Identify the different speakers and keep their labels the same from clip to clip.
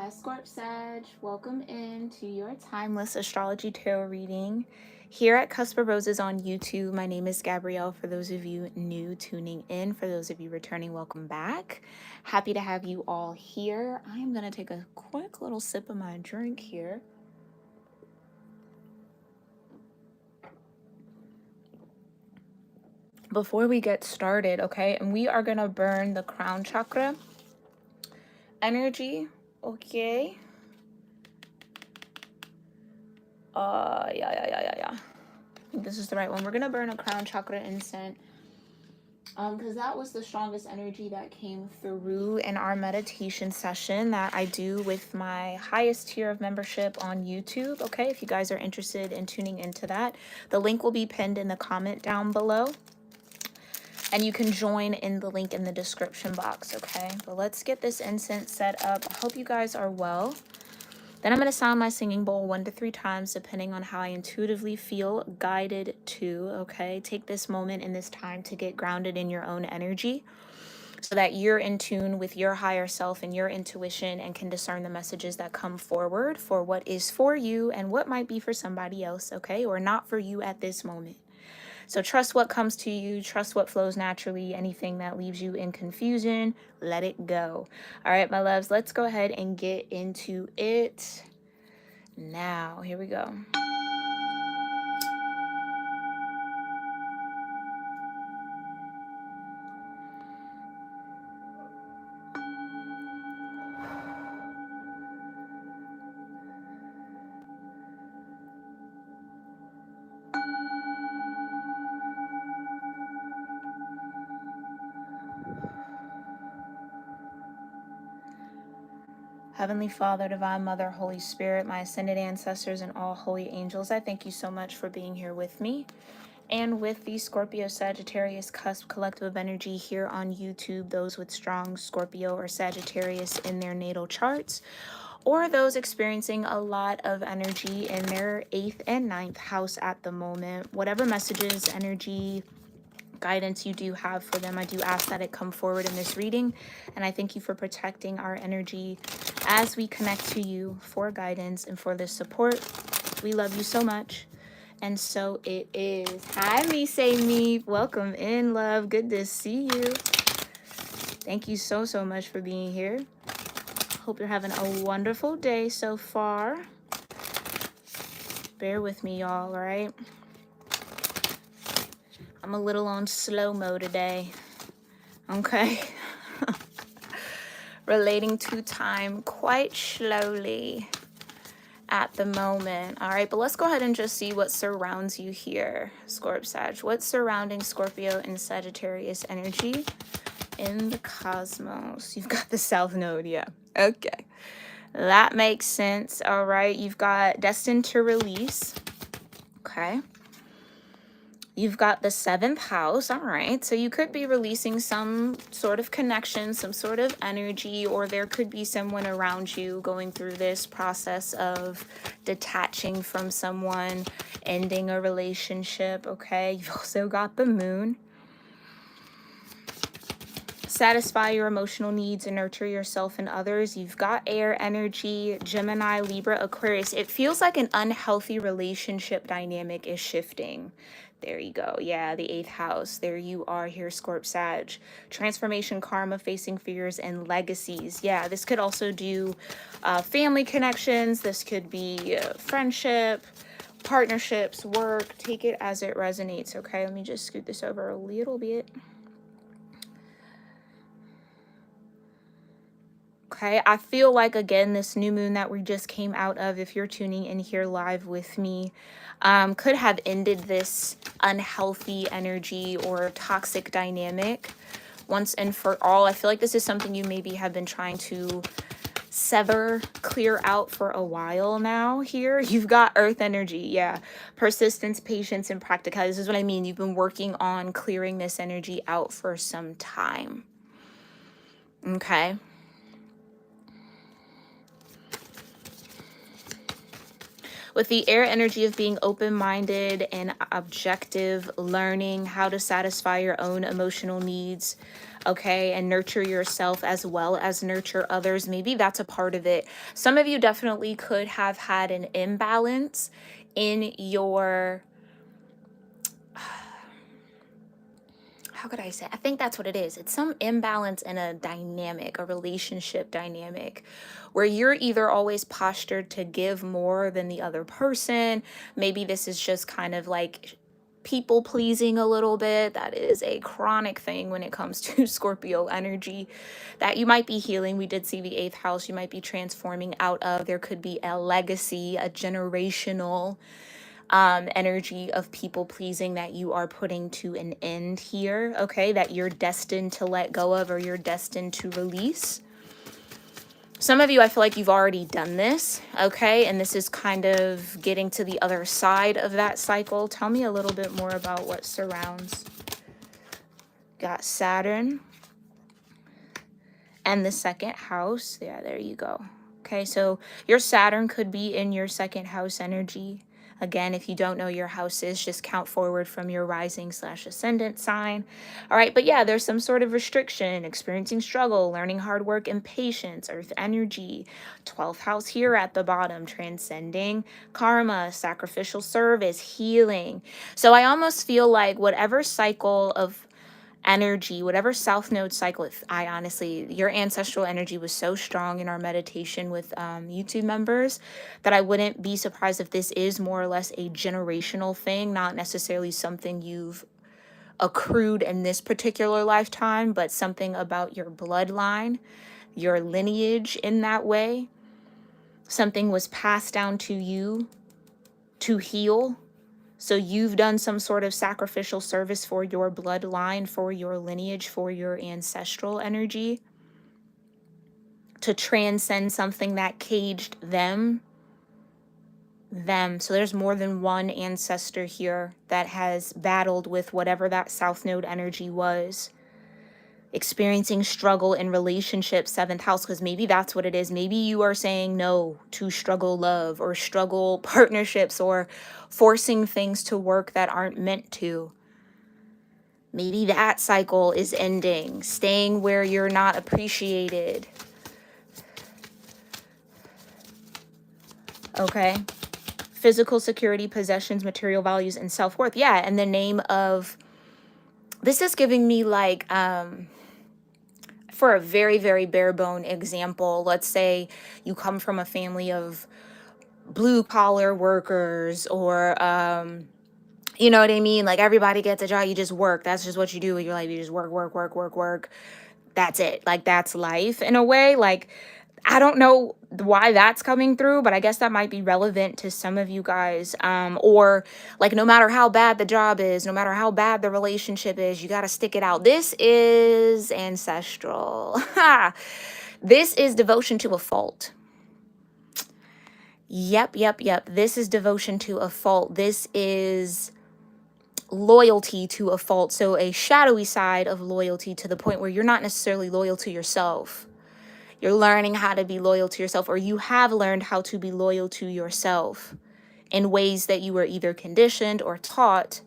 Speaker 1: Hi, Scorp-Sag. Welcome into your timeless astrology tarot reading here at Cusp of Roses on YouTube. My name is Gabrielle. For those of you new tuning in, for those of you returning, welcome back. Happy to have you all here. I'm going to take a quick little sip of my drink here. Before we get started, okay, and we are going to burn the crown chakra energy, okay? Yeah. I think this is the right one. We're gonna burn a crown chakra incense because that was the strongest energy that came through in our meditation session that I do with my highest tier of membership on YouTube. Okay, if you guys are interested in tuning into that, the link will be pinned in the comment down below, and you can join in the link in the description box. Okay, but let's get this incense set up. I hope you guys are well. Then I'm going to sound my singing bowl 1 to 3 times, depending on how I intuitively feel guided to, okay? Take this moment and this time to get grounded in your own energy so that you're in tune with your higher self and your intuition and can discern the messages that come forward for what is for you and what might be for somebody else, okay? Or not for you at this moment. So trust what comes to you, trust what flows naturally. Anything that leaves you in confusion, let it go. All right, my loves, let's go ahead and get into it now. Here we go. Heavenly Father, Divine Mother, Holy Spirit, my ascended ancestors, and all holy angels, I thank you so much for being here with me and with the Scorpio-Sagittarius cusp collective of energy here on YouTube, those with strong Scorpio or Sagittarius in their natal charts, or those experiencing a lot of energy in their 8th and 9th house at the moment. Whatever messages, energy, guidance you do have for them, I do ask that it come forward in this reading, and I thank you for protecting our energy as we connect to you for guidance and for this support. We love you so much, and so it is. Hi, me say me. Welcome in, love. Good to see you. Thank you so much for being here. Hope you're having a wonderful day so far. Bear with me, y'all, all right? I'm a little on slow-mo today, okay? Relating to time quite slowly at the moment. All right, but let's go ahead and just see what surrounds you here, Scorp-Sag. What's surrounding Scorpio and Sagittarius energy in the cosmos? You've got the South Node, yeah. Okay, that makes sense. All right, you've got destined to release. Okay. You've got the 7th house. All right. So you could be releasing some sort of connection, some sort of energy, or there could be someone around you going through this process of detaching from someone, ending a relationship. Okay. You've also got the moon. Satisfy your emotional needs and nurture yourself and others. You've got air energy, Gemini, Libra, Aquarius. It feels like an unhealthy relationship dynamic is shifting. There you go. Yeah, the 8th house. There you are here, Scorp-Sag. Transformation, karma, facing fears, and legacies. Yeah, this could also do family connections. This could be friendship, partnerships, work. Take it as it resonates, okay? Let me just scoot this over a little bit. Okay, I feel like, again, this new moon that we just came out of, if you're tuning in here live with me, could have ended this unhealthy energy or toxic dynamic once and for all. I feel like this is something you maybe have been trying to sever, clear out for a while now here. You've got earth energy, yeah. Persistence, patience, and practicality. This is what I mean. You've been working on clearing this energy out for some time. Okay. with the air energy of being open-minded and objective, learning how to satisfy your own emotional needs, okay, and nurture yourself as well as nurture others. Maybe that's a part of it. Some of you definitely could have had an imbalance in your, how could I say? I think that's what it is. It's some imbalance in a dynamic, a relationship dynamic, where you're either always postured to give more than the other person. Maybe this is just kind of like people pleasing a little bit. That is a chronic thing when it comes to Scorpio energy that you might be healing. We did see the 8th house. You might be transforming out of. There could be a legacy, a generational energy of people pleasing that you are putting to an end here, okay, that you're destined to let go of or you're destined to release. Some of you, I feel like you've already done this, okay, and this is kind of getting to the other side of that cycle. Tell me a little bit more about what surrounds. Got Saturn and the 2nd house. Yeah, there you go. Okay, so your Saturn could be in your 2nd house energy. Again, if you don't know your houses, just count forward from your rising/ascendant sign. All right, but yeah, there's some sort of restriction, experiencing struggle, learning hard work and patience, earth energy. 12th house here at the bottom, transcending karma, sacrificial service, healing. So I almost feel like whatever cycle of energy, whatever south node cycle, I honestly, your ancestral energy was so strong in our meditation with YouTube members that I wouldn't be surprised if this is more or less a generational thing, not necessarily something you've accrued in this particular lifetime, but something about your bloodline, your lineage in that way. Something was passed down to you to heal. So you've done some sort of sacrificial service for your bloodline, for your lineage, for your ancestral energy to transcend something that caged them. So there's more than one ancestor here that has battled with whatever that south node energy was. Experiencing struggle in relationships, 7th house, because maybe that's what it is. Maybe you are saying no to struggle love or struggle partnerships or forcing things to work that aren't meant to. Maybe that cycle is ending, staying where you're not appreciated. Okay. Physical security, possessions, material values, and self-worth. Yeah, in the name of, this is giving me like, for a very, very bare bone example, let's say you come from a family of blue collar workers or, you know what I mean? Like everybody gets a job, you just work. That's just what you do with your life. You just work. That's it. Like that's life in a way. Like, I don't know why that's coming through, but I guess that might be relevant to some of you guys. Or like, no matter how bad the job is, no matter how bad the relationship is, you got to stick it out. This is ancestral. This is devotion to a fault. Yep. This is devotion to a fault. This is loyalty to a fault. So a shadowy side of loyalty to the point where you're not necessarily loyal to yourself. You're learning how to be loyal to yourself, or you have learned how to be loyal to yourself in ways that you were either conditioned or taught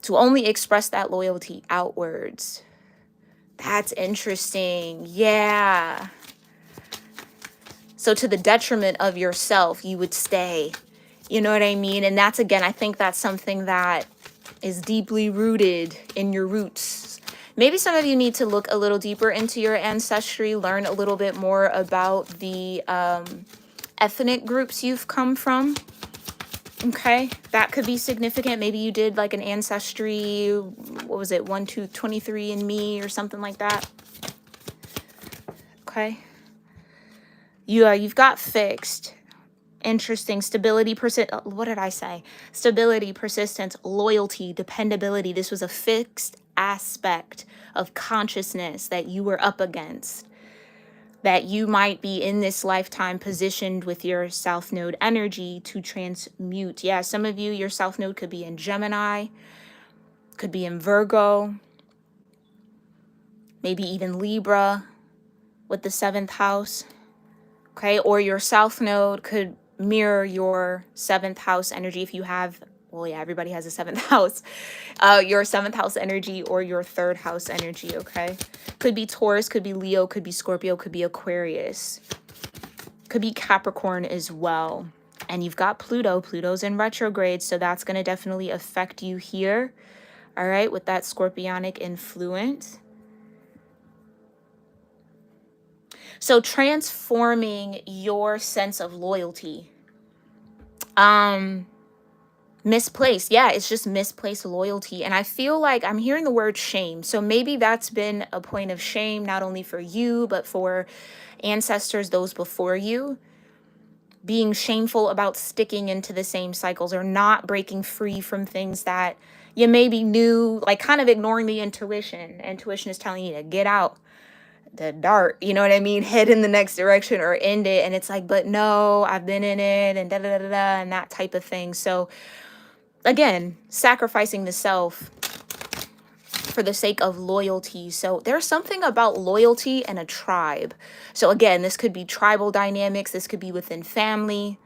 Speaker 1: to only express that loyalty outwards. That's interesting. Yeah. So to the detriment of yourself, you would stay. You know what I mean? And that's, again, I think that's something that is deeply rooted in your roots. Maybe some of you need to look a little deeper into your ancestry, learn a little bit more about the ethnic groups you've come from. Okay, that could be significant. Maybe you did like an ancestry, what was it, 1, 2, 23andMe or something like that. Okay. You've got fixed. Interesting. Stability, what did I say? Stability, persistence, loyalty, dependability. This was a fixed aspect of consciousness that you were up against, that you might be in this lifetime positioned with your south node energy to transmute. Yeah, some of you, your south node could be in Gemini, could be in Virgo, maybe even Libra with the 7th house. Okay, or your south node could mirror your 7th house energy if you have, well, yeah, everybody has a 7th house, your 7th house energy or your 3rd house energy, okay? Could be Taurus, could be Leo, could be Scorpio, could be Aquarius, could be Capricorn as well. And you've got Pluto. Pluto's in retrograde, so that's going to definitely affect you here, all right, with that scorpionic influence. So transforming your sense of loyalty. Misplaced. Yeah, it's just misplaced loyalty. And I feel like I'm hearing the word shame. So maybe that's been a point of shame, not only for you, but for ancestors, those before you. Being shameful about sticking into the same cycles or not breaking free from things that you maybe knew, like kind of ignoring the intuition. Intuition is telling you to get out the dart, you know what I mean? Head in the next direction or end it. And it's like, but no, I've been in it and da da da da, da and that type of thing. So again, sacrificing the self for the sake of loyalty. So there's something about loyalty and a tribe. So again, this could be tribal dynamics. This could be within family.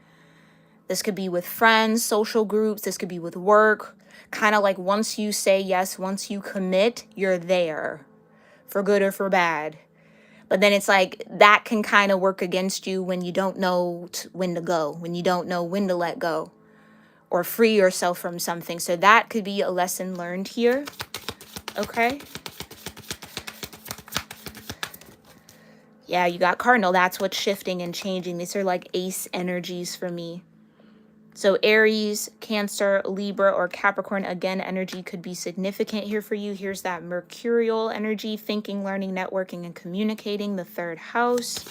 Speaker 1: This could be with friends, social groups. This could be with work. Kind of like once you say yes, once you commit, you're there for good or for bad. But then it's like that can kind of work against you when you don't know when to go, when you don't know when to let go or free yourself from something. So that could be a lesson learned here. Okay. Yeah, you got cardinal. That's what's shifting and changing. These are like ace energies for me. So Aries, Cancer, Libra, or Capricorn, again, energy could be significant here for you. Here's that mercurial energy, thinking, learning, networking, and communicating, the 3rd house.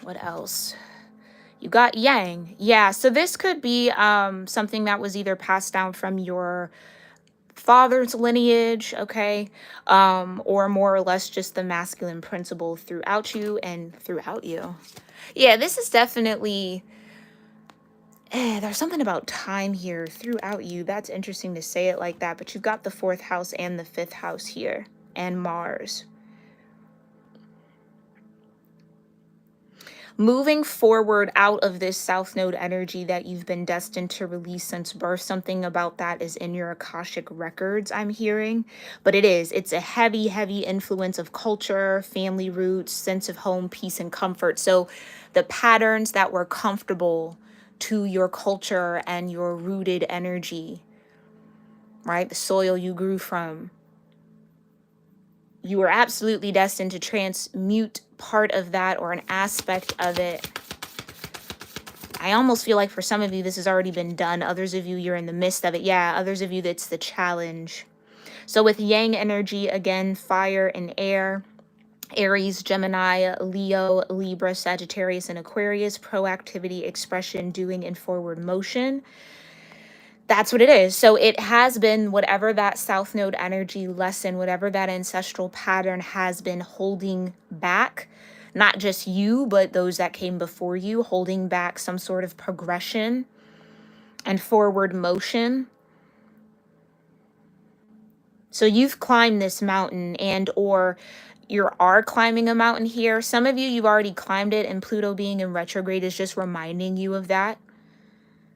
Speaker 1: What else? You got Yang. Yeah, so this could be something that was either passed down from your father's lineage, okay, or more or less just the masculine principle throughout you and throughout you. Yeah, this is definitely... there's something about time here throughout you. That's interesting to say it like that. But you've got the 4th house and the 5th house here. And Mars. Moving forward out of this South Node energy that you've been destined to release since birth. Something about that is in your Akashic records, I'm hearing. But it's a heavy, heavy influence of culture, family roots, sense of home, peace, and comfort. So the patterns that were comfortable to your culture and your rooted energy, right? The soil you grew from. You were absolutely destined to transmute part of that or an aspect of it. I almost feel like for some of you, this has already been done. Others of you, you're in the midst of it. Yeah, others of you, that's the challenge. So with Yang energy, again, fire and air. Aries, Gemini, Leo, Libra, Sagittarius, and Aquarius, proactivity, expression, doing, and forward motion. That's what it is. So it has been whatever that South Node energy lesson, whatever that ancestral pattern has been holding back, not just you, but those that came before you, holding back some sort of progression and forward motion. So you've climbed this mountain and or you are climbing a mountain here. Some of you, you've already climbed it, and Pluto being in retrograde is just reminding you of that.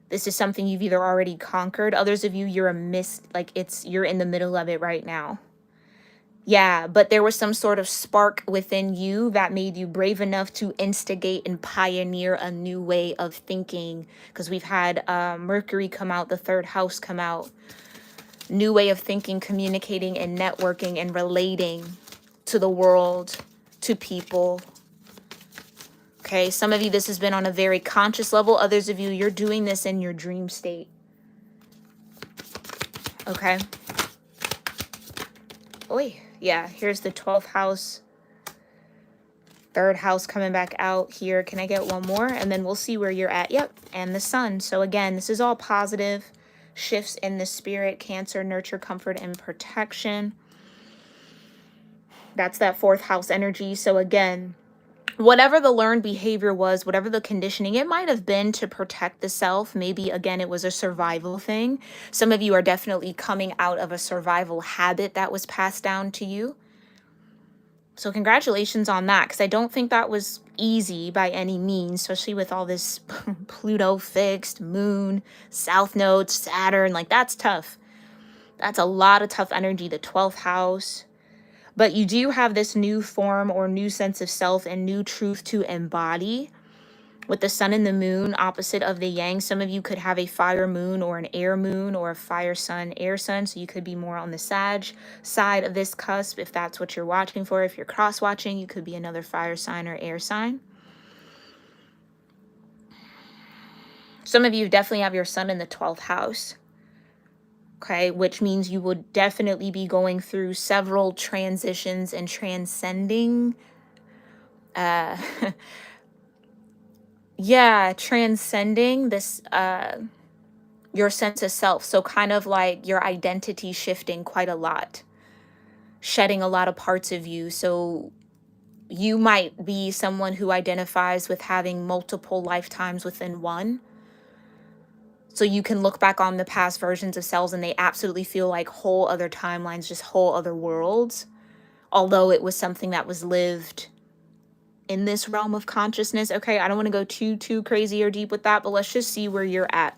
Speaker 1: This is something you've either already conquered. Others of you, you're you're in the middle of it right now. Yeah, but there was some sort of spark within you that made you brave enough to instigate and pioneer a new way of thinking. Because we've had Mercury come out, the 3rd house come out. New way of thinking, communicating, and networking and relating to the world, to people. Okay, some of you, this has been on a very conscious level. Others of you, you're doing this in your dream state. Okay. Oy, yeah, here's the 12th house. 3rd house coming back out here. Can I get one more? And then we'll see where you're at. Yep, and the sun. So again, this is all positive. Shifts in the spirit, Cancer, nurture, comfort, and protection. That's that 4th house energy. So again, whatever the learned behavior was, whatever the conditioning, it might have been to protect the self. Maybe, again, it was a survival thing. Some of you are definitely coming out of a survival habit that was passed down to you. So congratulations on that, because I don't think that was easy by any means, especially with all this Pluto fixed, moon, south node, Saturn. Like, that's tough. That's a lot of tough energy, the 12th house. But you do have this new form or new sense of self and new truth to embody. With the sun and the moon opposite of the yang, some of you could have a fire moon or an air moon or a fire sun, air sun. So you could be more on the Sag side of this cusp if that's what you're watching for. If you're cross watching, you could be another fire sign or air sign. Some of you definitely have your sun in the 12th house. Okay, which means you would definitely be going through several transitions and transcending yeah, transcending this your sense of self. So kind of like your identity shifting quite a lot, shedding a lot of parts of you. So you might be someone who identifies with having multiple lifetimes within one. So you can look back on the past versions of selves and they absolutely feel like whole other timelines, just whole other worlds, although it was something that was lived in this realm of consciousness. Okay, I don't want to go too crazy or deep with that, but let's just see where you're at.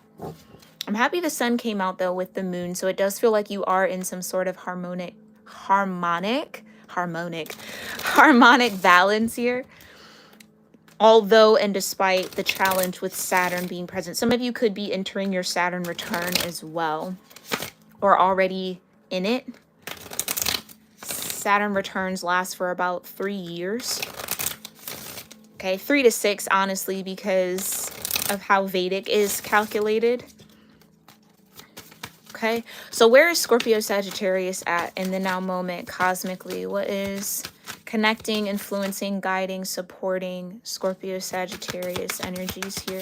Speaker 1: I'm happy the sun came out though with the moon, so it does feel like you are in some sort of harmonic balance here. Although and despite the challenge with Saturn being present, some of you could be entering your Saturn return as well, or already in it. Saturn returns last for about 3 years. Okay, 3 to 6, honestly, because of how Vedic is calculated. Okay, so where is Scorpio-Sagittarius at in the now moment cosmically? What is connecting, influencing, guiding, supporting Scorpio-Sagittarius energies here?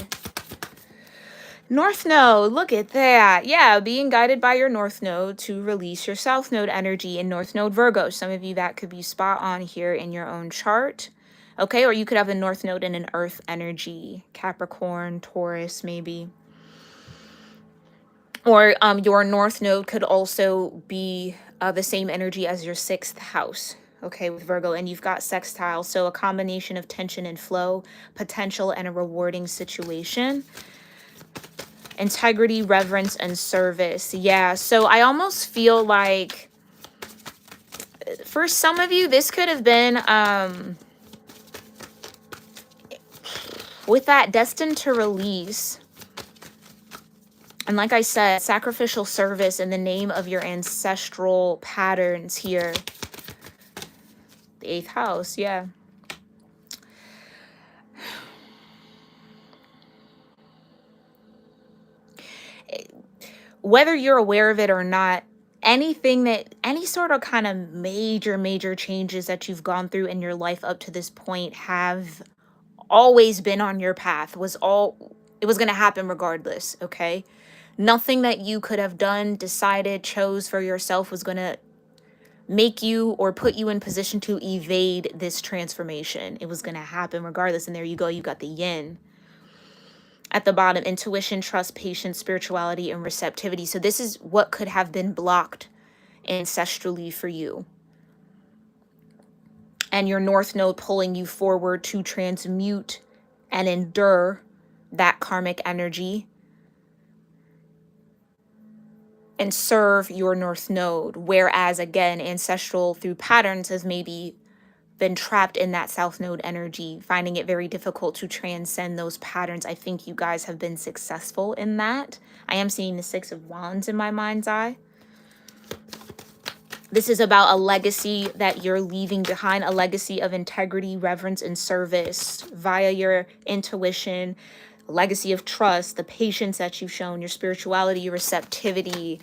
Speaker 1: North Node, look at that. Yeah, being guided by your North Node to release your South Node energy in North Node Virgo. Some of you, that could be spot on here in your own chart. Okay, or you could have a North Node in an Earth energy, Capricorn, Taurus, maybe. Or your North Node could also be the same energy as your 6th house, okay, with Virgo. And you've got sextile, so a combination of tension and flow, potential and a rewarding situation. Integrity, reverence, and service. Yeah, so I almost feel like for some of you, this could have been with that destined to release. And like I said, sacrificial service in the name of your ancestral patterns here. The 8th house, yeah. Whether you're aware of it or not, anything that, any sort of kind of major changes that you've gone through in your life up to this point have always been on your path. It was going to happen regardless, okay? Nothing that you could have done, decided, chose for yourself was going to make you or put you in position to evade this transformation. It was going to happen regardless. And there you go. You got the yin at the bottom: intuition, trust, patience, spirituality, and receptivity. So this is what could have been blocked ancestrally for you. And your North Node pulling you forward to transmute and endure that karmic energy and serve your North Node. Whereas, again, ancestral through patterns has maybe been trapped in that South Node energy, finding it very difficult to transcend those patterns. I think you guys have been successful in that. I am seeing the 6 of Wands in my mind's eye. This is about a legacy that you're leaving behind, a legacy of integrity, reverence, and service via your intuition, a legacy of trust, the patience that you've shown, your spirituality, your receptivity.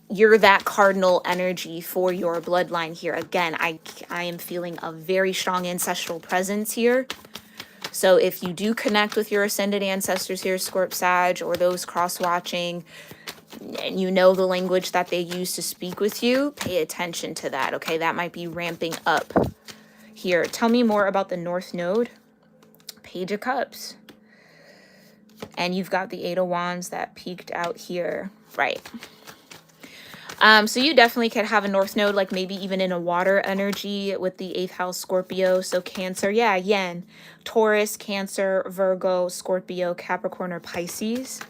Speaker 1: You're that cardinal energy for your bloodline here. Again, I am feeling a very strong ancestral presence here. So if you do connect with your ascended ancestors here, Scorp Sag, or those cross-watching, and you know the language that they use to speak with you, pay attention to that, okay? That might be ramping up here. Tell me more about the North Node. Page of Cups. And you've got the 8 of Wands that peeked out here. Right. So you definitely could have a North Node, like maybe even in a water energy with the 8th house Scorpio. So Cancer, yeah, Yen, Taurus, Cancer, Virgo, Scorpio, Capricorn, or Pisces.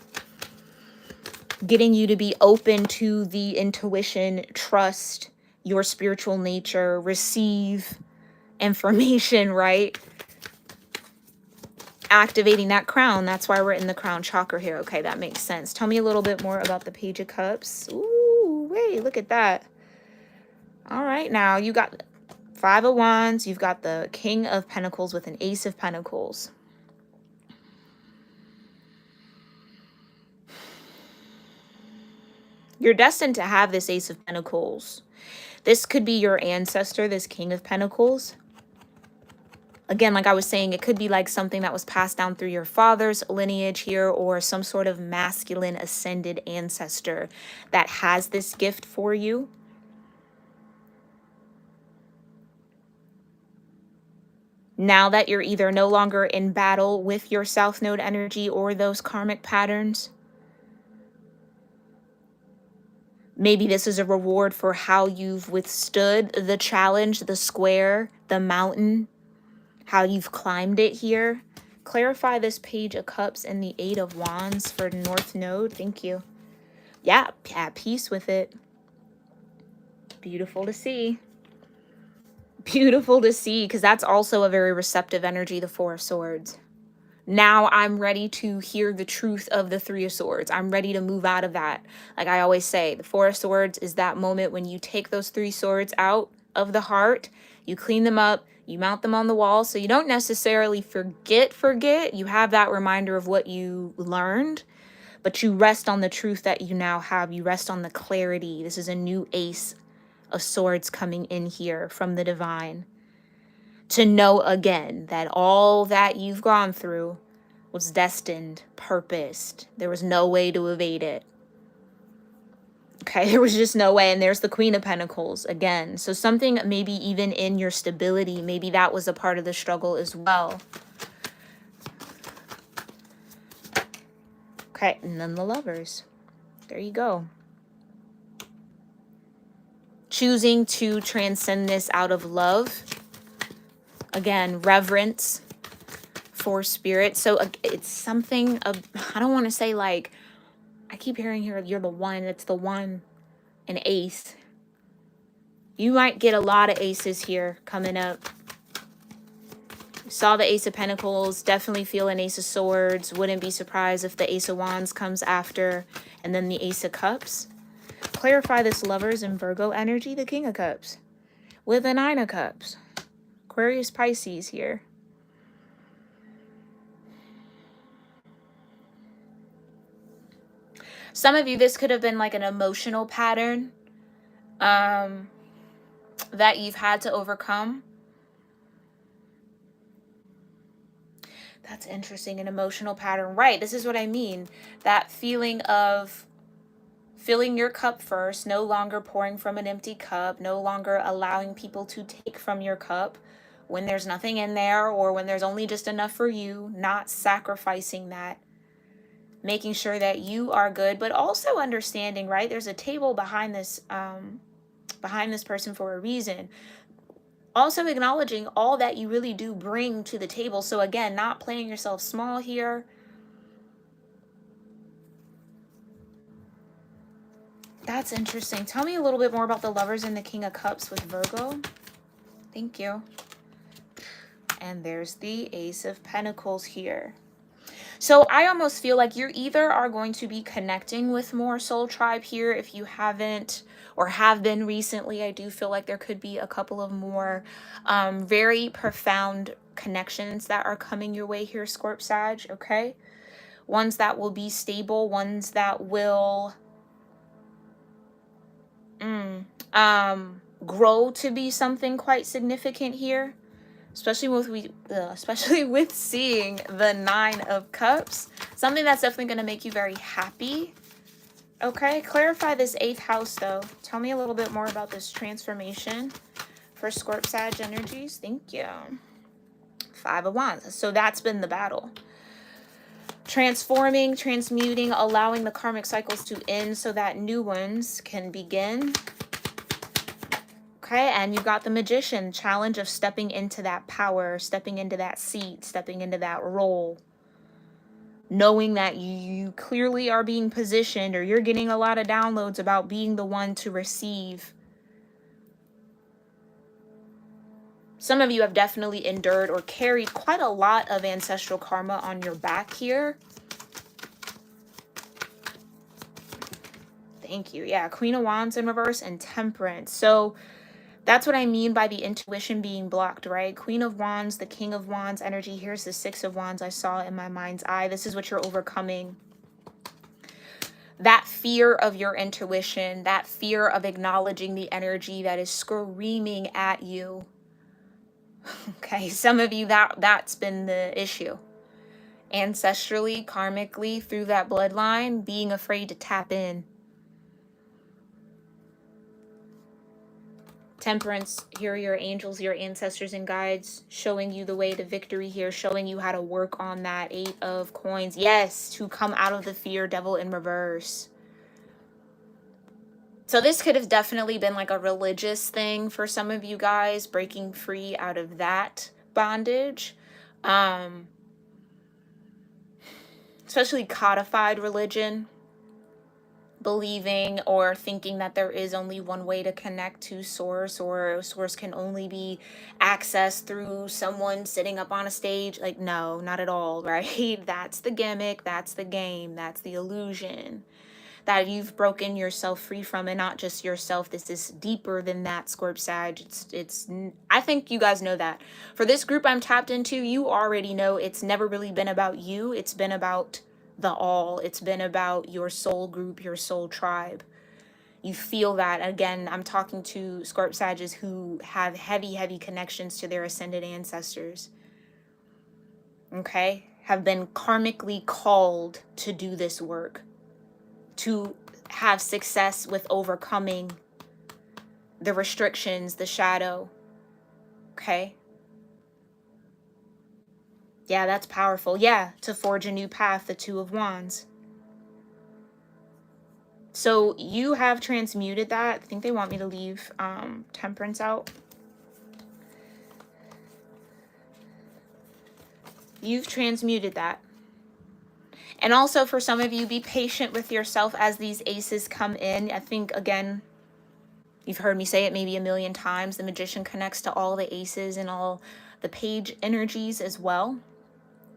Speaker 1: Getting you to be open to the intuition, trust your spiritual nature, receive information, right? Activating that crown. That's why we're in the crown chakra here. Okay, that makes sense. Tell me a little bit more about the Page of Cups. Ooh, wait, look at that. All right, now you got 5 of Wands. You've got the King of Pentacles with an Ace of Pentacles. You're destined to have this Ace of Pentacles. This could be your ancestor, this King of Pentacles. Again, like I was saying, it could be like something that was passed down through your father's lineage here, or some sort of masculine ascended ancestor that has this gift for you. Now that you're either no longer in battle with your South Node energy or those karmic patterns, maybe this is a reward for how you've withstood the challenge, the square, the mountain, how you've climbed it here. Clarify this Page of Cups and the 8 of Wands for North Node. Thank you. Yeah, at peace with it. Beautiful to see. Beautiful to see, because that's also a very receptive energy, the 4 of Swords. Now I'm ready to hear the truth of the 3 of Swords. I'm ready to move out of that. Like I always say, the 4 of Swords is that moment when you take those 3 swords out of the heart, you clean them up, you mount them on the wall, so you don't necessarily forget. You have that reminder of what you learned, but you rest on the truth that you now have. You rest on the clarity. This is a new Ace of Swords coming in here from the divine. To know again that all that you've gone through was destined, purposed. There was no way to evade it. Okay, there was just no way. And there's the Queen of Pentacles again. So something maybe even in your stability, maybe that was a part of the struggle as well. Okay, and then the Lovers. There you go. Choosing to transcend this out of love. Again, reverence for spirit. So it's something of, I don't want to say like, I keep hearing here, you're the one, it's the one, an ace. You might get a lot of aces here coming up. You saw the Ace of Pentacles, definitely feel an Ace of Swords. Wouldn't be surprised if the Ace of Wands comes after, and then the Ace of Cups. Clarify this Lovers and Virgo energy, the King of Cups, with the 9 of Cups. Aquarius, Pisces here. Some of you, this could have been like an emotional pattern that you've had to overcome. That's interesting, an emotional pattern. Right, this is what I mean. That feeling of filling your cup first, no longer pouring from an empty cup, no longer allowing people to take from your cup when there's nothing in there, or when there's only just enough for you, not sacrificing that. Making sure that you are good, but also understanding, right? There's a table behind this person for a reason. Also acknowledging all that you really do bring to the table. So again, not playing yourself small here. That's interesting. Tell me a little bit more about the Lovers and the King of Cups with Virgo. Thank you. And there's the Ace of Pentacles here. So I almost feel like you're either are going to be connecting with more soul tribe here if you haven't or have been recently. I do feel like there could be a couple of more very profound connections that are coming your way here, Scorp Sag, okay? Ones that will be stable, ones that will grow to be something quite significant here. Especially with seeing the 9 of Cups. Something that's definitely going to make you very happy. Okay, clarify this 8th house, though. Tell me a little bit more about this transformation for Scorp Sag energies. Thank you. 5 of Wands. So that's been the battle. Transforming, transmuting, allowing the karmic cycles to end so that new ones can begin. Okay, and you got the Magician, challenge of stepping into that power, stepping into that seat, stepping into that role. Knowing that you clearly are being positioned, or you're getting a lot of downloads about being the one to receive. Some of you have definitely endured or carried quite a lot of ancestral karma on your back here. Thank you. Yeah, Queen of Wands in reverse and Temperance. So that's what I mean by the intuition being blocked, right? Queen of Wands, the King of Wands energy. Here's the Six of Wands I saw in my mind's eye. This is what you're overcoming. That fear of your intuition, that fear of acknowledging the energy that is screaming at you. Okay, some of you, that's been the issue. Ancestrally, karmically, through that bloodline, being afraid to tap in. Temperance, here are your angels, your ancestors and guides, showing you the way to victory here, showing you how to work on that Eight of Coins. Yes, to come out of the fear, Devil in reverse. So this could have definitely been like a religious thing for some of you guys, breaking free out of that bondage. Especially codified religion. Believing or thinking that there is only one way to connect to source, or source can only be accessed through someone sitting up on a stage. Like, no, not at all, right? That's the gimmick, that's the game, that's the illusion that you've broken yourself free from. And not just yourself, this is deeper than that, Scorp Sag. It's I think you guys know that. For this group I'm tapped into, you already know it's never really been about you. It's been about the all. It's been about your soul group, your soul tribe. You feel that. Again, I'm talking to Scorp Sages who have heavy connections to their ascended ancestors. Okay? Have been karmically called to do this work, to have success with overcoming the restrictions, the shadow. Okay? Yeah, that's powerful. Yeah, to forge a new path, the Two of Wands. So you have transmuted that. I think they want me to leave Temperance out. You've transmuted that. And also for some of you, be patient with yourself as these aces come in. I think, again, you've heard me say it maybe a million times. The Magician connects to all the aces and all the page energies as well.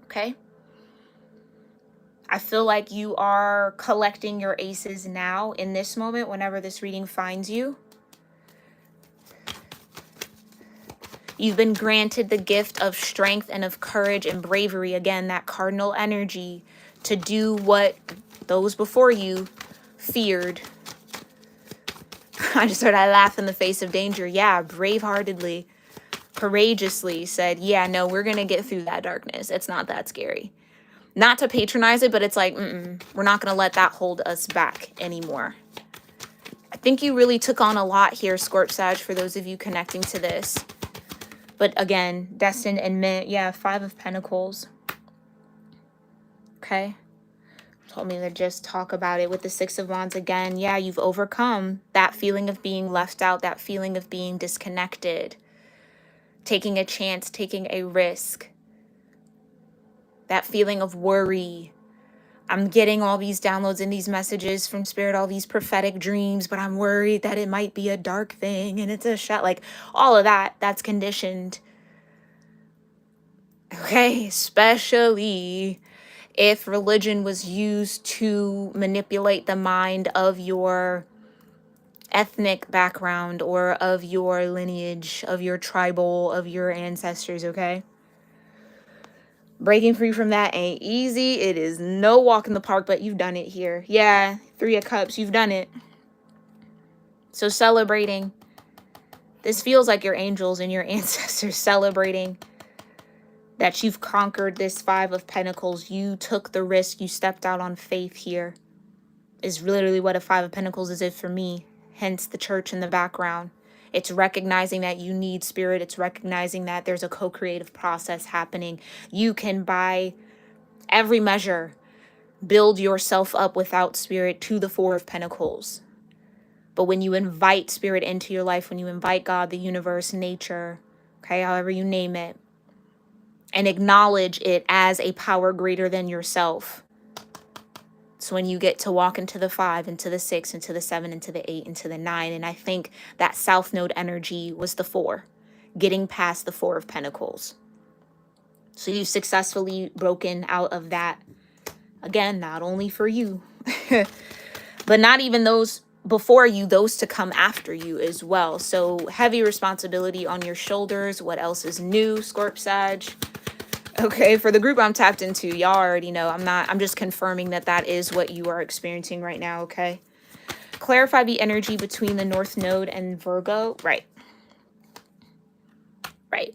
Speaker 1: Okay? I feel like you are collecting your aces now in this moment, whenever this reading finds you. You've been granted the gift of strength and of courage and bravery. Again, that cardinal energy to do what those before you feared. I just heard I laugh in the face of danger. Yeah, braveheartedly, courageously said, yeah, no, we're going to get through that darkness. It's not that scary. Not to patronize it, but it's like, we're not going to let that hold us back anymore. I think you really took on a lot here, Scorp Sag, for those of you connecting to this. But again, destined and meant, yeah, Five of Pentacles. Okay. Told me to just talk about it with the Six of Wands again. Yeah, you've overcome that feeling of being left out, that feeling of being disconnected. Taking a chance, taking a risk. That feeling of worry. I'm getting all these downloads and these messages from Spirit, all these prophetic dreams, but I'm worried that it might be a dark thing and it's a shot. Like all of that, that's conditioned. Okay, especially if religion was used to manipulate the mind of your ethnic background or of your lineage, of your tribal, of your ancestors, okay? Breaking free from that ain't easy. It is no walk in the park, but you've done it here. Yeah, Three of Cups, you've done it. So celebrating. This feels like your angels and your ancestors celebrating that you've conquered this Five of Pentacles. You took the risk. You stepped out on faith here. Is literally what a Five of Pentacles is it for me. Hence the church in the background. It's recognizing that you need Spirit. It's recognizing that there's a co-creative process happening. You can, by every measure, build yourself up without spirit to the Four of Pentacles. But when you invite spirit into your life, when you invite God, the universe, nature, okay, however you name it, and acknowledge it as a power greater than yourself, it's when you get to walk into the 5, into the 6, into the 7, into the 8, into the 9. And I think that South Node energy was the 4, getting past the 4 of Pentacles. So you've successfully broken out of that. Again, not only for you, but not even those before you, those to come after you as well. So heavy responsibility on your shoulders. What else is new, Scorp Sag? Okay, for the group I'm tapped into, y'all already know. I'm just confirming that that is what you are experiencing right now, okay? Clarify the energy between the North Node and Virgo. Right. Right.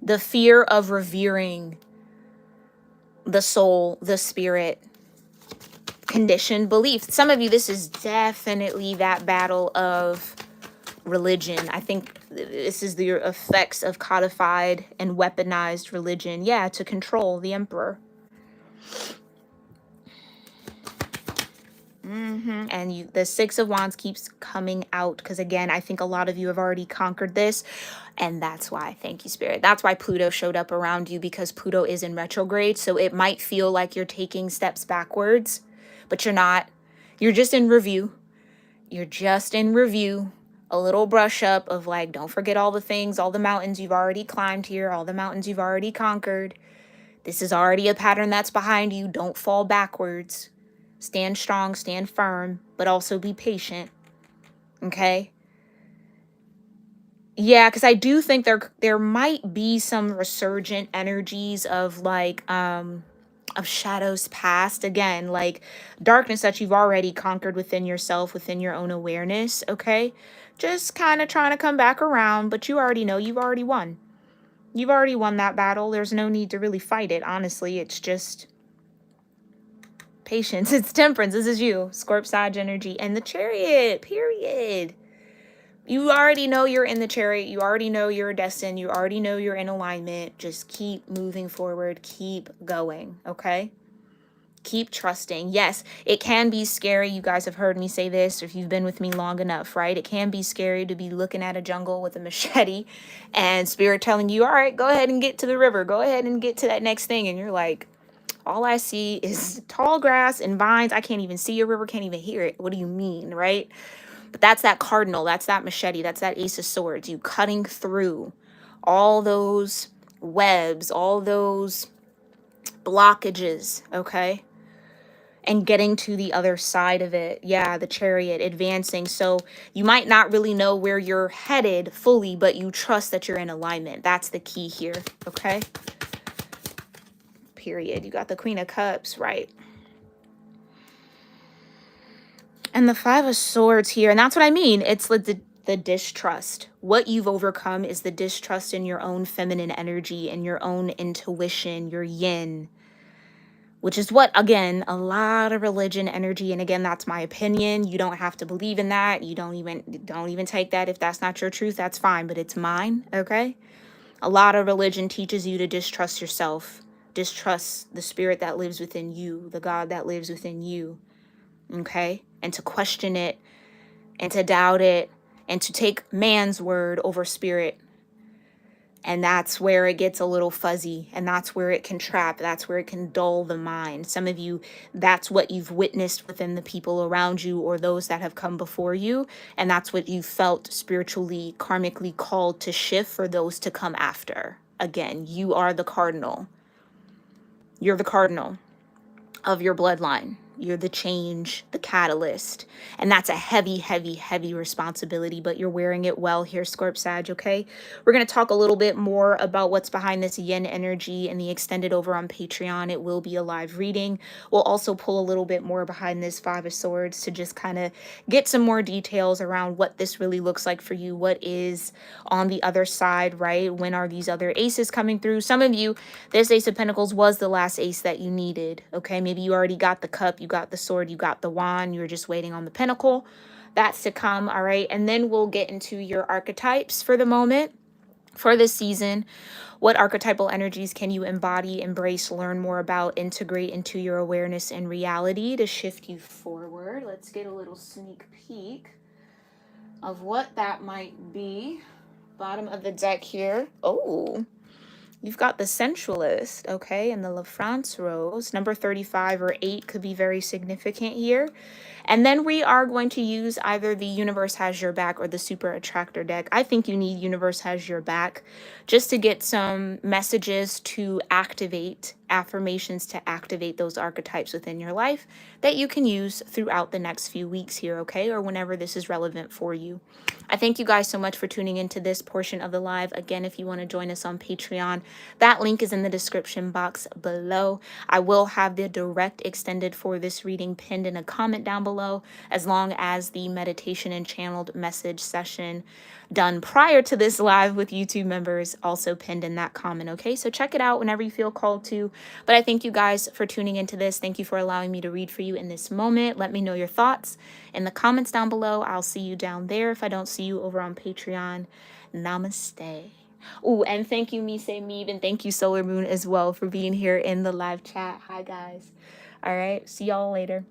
Speaker 1: The fear of revering the soul, the spirit, conditioned belief. Some of you, this is definitely that battle of religion. I think this is the effects of codified and weaponized religion. Yeah, to control the emperor. And you, the 6 of Wands keeps coming out because, again, I think a lot of you have already conquered this. And that's why, thank you, Spirit. That's why Pluto showed up around you, because Pluto is in retrograde. So it might feel like you're taking steps backwards, but you're not. You're just in review. You're just in review. A little brush up of like, don't forget all the things, all the mountains you've already climbed here, all the mountains you've already conquered. This is already a pattern that's behind you. Don't fall backwards. Stand strong, stand firm, but also be patient. Okay? Yeah, because I do think there might be some resurgent energies of like of shadows past, again, like darkness that you've already conquered within yourself, within your own awareness. Okay, just kind of trying to come back around, but you already know you've already won. You've already won that battle. There's no need to really fight it, honestly. It's just patience. It's temperance. This is you, Scorp Sag energy, and the Chariot, period. You already know you're in the Chariot. You already know you're destined. You already know you're in alignment. Just keep moving forward. Keep going, okay? Keep trusting. Yes, it can be scary. You guys have heard me say this if you've been with me long enough, right? It can be scary to be looking at a jungle with a machete and spirit telling you, all right, go ahead and get to the river. Go ahead and get to that next thing. And you're like, all I see is tall grass and vines. I can't even see a river, can't even hear it. What do you mean, right? But that's that cardinal, that's that machete, that's that Ace of Swords. You cutting through all those webs, all those blockages, okay? And getting to the other side of it. Yeah, the Chariot, advancing. So you might not really know where you're headed fully, but you trust that you're in alignment. That's the key here, okay? Period. You got the Queen of Cups, right? And the 5 of Swords here, and that's what I mean. It's like the distrust. What you've overcome is the distrust in your own feminine energy and your own intuition, your yin, which is what, again, a lot of religion energy. And again, that's my opinion. You don't have to believe in that. You don't even take that. If that's not your truth, that's fine, but it's mine, okay? A lot of religion teaches you to distrust yourself, distrust the spirit that lives within you, the God that lives within you, okay? And to question it and to doubt it and to take man's word over spirit. And that's where it gets a little fuzzy, and that's where it can trap. That's where it can dull the mind. Some of you, that's what you've witnessed within the people around you or those that have come before you. And that's what you felt spiritually, karmically called to shift for those to come after. Again, you are the cardinal. You're the cardinal of your bloodline. You're the change, the catalyst. And that's a heavy, heavy, heavy responsibility, but you're wearing it well here, Scorp Sag, okay? We're going to talk a little bit more about what's behind this yin energy and the extended over on Patreon. It will be a live reading. We'll also pull a little bit more behind this 5 of Swords to just kind of get some more details around what this really looks like for you. What is on the other side, right? When are these other aces coming through? Some of you, this Ace of Pentacles was the last ace that you needed, okay? Maybe you already got the cup, you got the sword, you got the wand, you're just waiting on the pentacle. That's to come, all right? And then we'll get into your archetypes for the moment for this season. What archetypal energies can you embody, embrace, learn more about, integrate into your awareness and reality to shift you forward? Let's get a little sneak peek of what that might be. Bottom of the deck here. Oh, you've got the sensualist, okay, and the La France rose. Number 35 or 8 could be very significant here. And then we are going to use either the Universe Has Your Back or the Super Attractor deck. I think you need Universe Has Your Back just to get some messages to activate, affirmations to activate those archetypes within your life that you can use throughout the next few weeks here, okay? Or whenever this is relevant for you. I thank you guys so much for tuning into this portion of the live. Again, if you want to join us on Patreon, that link is in the description box below. I will have the direct extended for this reading pinned in a comment down below, as long as the meditation and channeled message session done prior to this live with YouTube members also pinned in that comment, okay? So check it out whenever you feel called to. But I thank you guys for tuning into this. Thank you for allowing me to read for you in this moment. Let me know your thoughts in the comments down below. I'll see you down there if I don't see you over on Patreon. Namaste. Oh, and thank you, Mise Meeb, and thank you, Solar Moon, as well, for being here in the live chat. Hi, guys. All right, see y'all later.